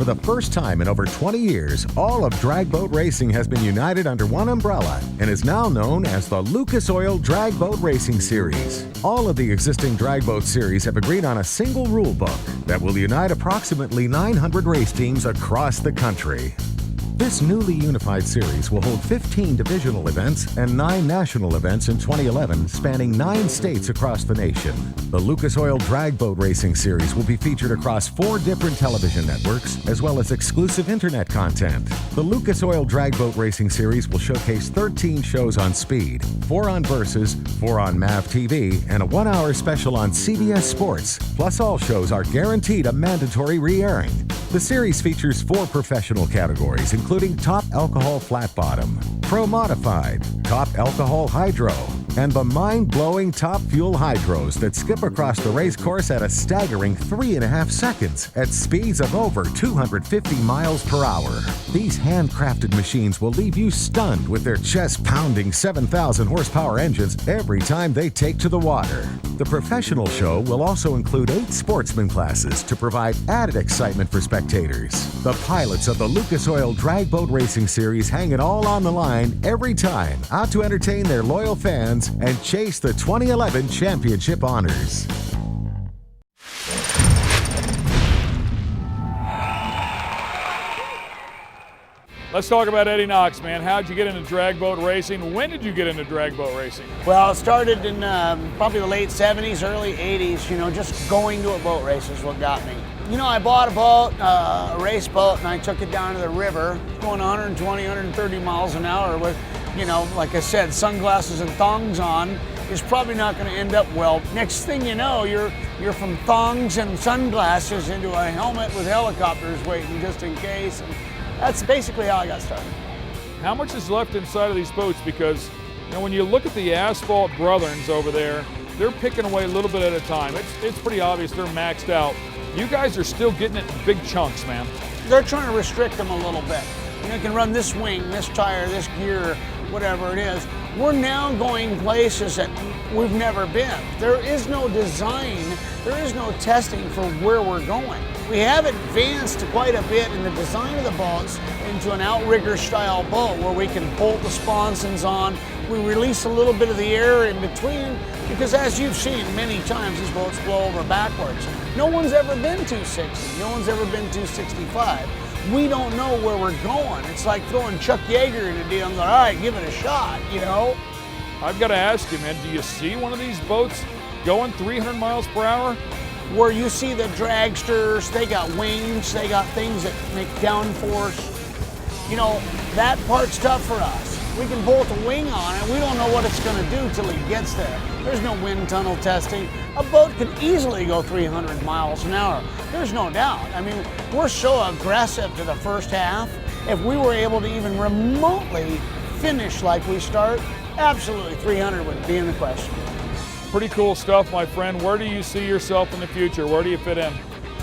the first time in over 20 years, all of drag boat racing has been united under one umbrella and is now known as the Lucas Oil Drag Boat Racing Series. All of the existing drag boat series have agreed on a single rule book that will unite approximately 900 race teams across the country. This newly unified series will hold 15 divisional events and 9 national events in 2011, spanning 9 states across the nation. The Lucas Oil Drag Boat Racing Series will be featured across 4 different television networks, as well as exclusive internet content. The Lucas Oil Drag Boat Racing Series will showcase 13 shows on Speed, 4 on Versus, 4 on MAV TV, and a 1-hour special on CBS Sports. Plus, all shows are guaranteed a mandatory re-airing. The series features 4 professional categories, including Top Alcohol Flat Bottom, Pro Modified, Top Alcohol Hydro, and the mind-blowing Top Fuel Hydros that skip across the race course at a staggering 3.5 seconds at speeds of over 250 miles per hour. These handcrafted machines will leave you stunned with their chest-pounding 7,000 horsepower engines every time they take to the water. The professional show will also include 8 sportsman classes to provide added excitement for spectators. The pilots of the Lucas Oil Drag Boat Racing Series hang it all on the line every time, out to entertain their loyal fans and chase the 2011 championship honors. Let's talk about Eddie Knox, man. How'd you get into drag boat racing? When did you get into drag boat racing? Well, it started in probably the late 70s, early 80s. Just going to a boat race is what got me. I bought a boat, a race boat, and I took it down to the river, going 120, 130 miles an hour with, like I said, sunglasses and thongs on. Is probably not going to end up well. Next thing you know, you're from thongs and sunglasses into a helmet with helicopters waiting just in case. And that's basically how I got started. How much is left inside of these boats? Because when you look at the Asphalt Brothers over there, they're picking away a little bit at a time. It's pretty obvious they're maxed out. You guys are still getting it in big chunks, man. They're trying to restrict them a little bit. You can run this wing, this tire, this gear, whatever it is. We're now going places that we've never been. There is no design, there is no testing for where we're going. We have advanced quite a bit in the design of the boats into an outrigger style boat where we can bolt the sponsons on. We release a little bit of the air in between because, as you've seen many times, these boats blow over backwards. No one's ever been 260, no one's ever been 265. We don't know where we're going. It's like throwing Chuck Yeager in a deal and going, all right, give it a shot, I've got to ask you, man, do you see one of these boats going 300 miles per hour? Where you see the dragsters, they got wings, they got things that make downforce. That part's tough for us. We can bolt a wing on it, we don't know what it's going to do till it gets there. There's no wind tunnel testing. A boat could easily go 300 miles an hour. There's no doubt. We're so aggressive to the first half. If we were able to even remotely finish like we start, absolutely 300 wouldn't be in the question. Pretty cool stuff, my friend. Where do you see yourself in the future? Where do you fit in?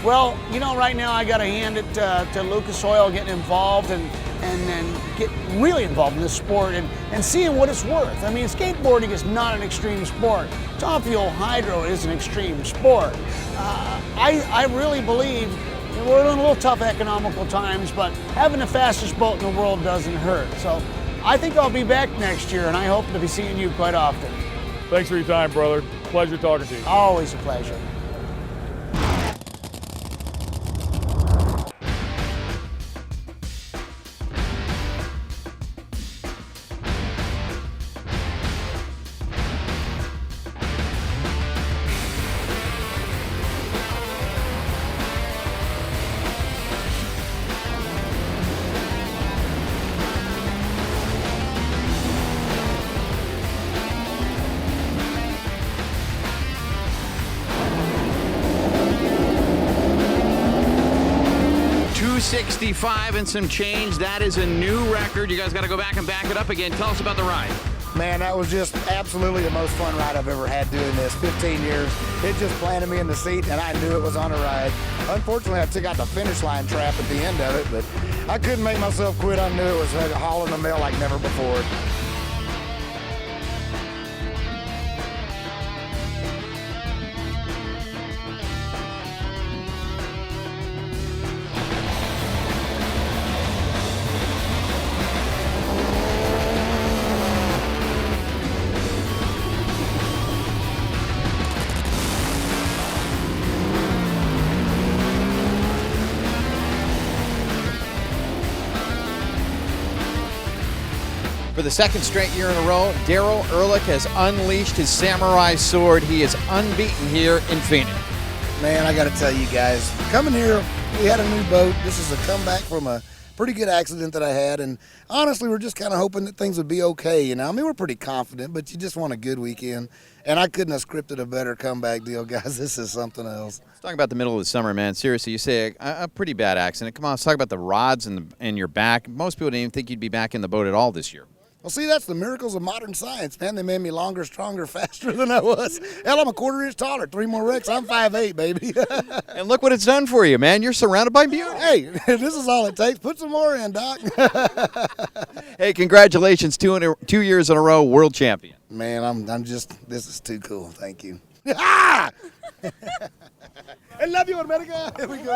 Well, right now I got to hand it to Lucas Oil getting involved and get really involved in this sport and seeing what it's worth. Skateboarding is not an extreme sport. Top Fuel Hydro is an extreme sport. I really believe we're in a little tough economical times, but having the fastest boat in the world doesn't hurt. So I think I'll be back next year, and I hope to be seeing you quite often. Thanks for your time, brother. Pleasure talking to you. Always a pleasure. .265 and some change. That is a new record. You guys got to go back and back it up again. Tell us about the ride. Man, that was just absolutely the most fun ride I've ever had doing this. 15 years. It just planted me in the seat, and I knew it was on a ride. Unfortunately, I took out the finish line trap at the end of it, but I couldn't make myself quit. I knew it was hauling the mail like never before. For the second straight year in a row, Daryl Ehrlich has unleashed his samurai sword. He is unbeaten here in Phoenix. Man, I got to tell you guys, coming here, we had a new boat. This is a comeback from a pretty good accident that I had, and honestly, we're just kind of hoping that things would be okay, you know. I mean, we're pretty confident, but you just want a good weekend, and I couldn't have scripted a better comeback deal, guys. This is something else. Let's talk about the middle of the summer, man. Seriously, you say a pretty bad accident. Come on, let's talk about the rods and your back. Most people didn't even think you'd be back in the boat at all this year. Well, see, that's the miracles of modern science, man. They made me longer, stronger, faster than I was. Hell, I'm a quarter inch taller. 3 more wrecks. I'm 5'8", baby. And look what it's done for you, man. You're surrounded by beauty. Hey, this is all it takes. Put some more in, Doc. Hey, congratulations, 2 years in a row, world champion. Man, I'm just, this is too cool. Thank you. I love you, America. Here we go.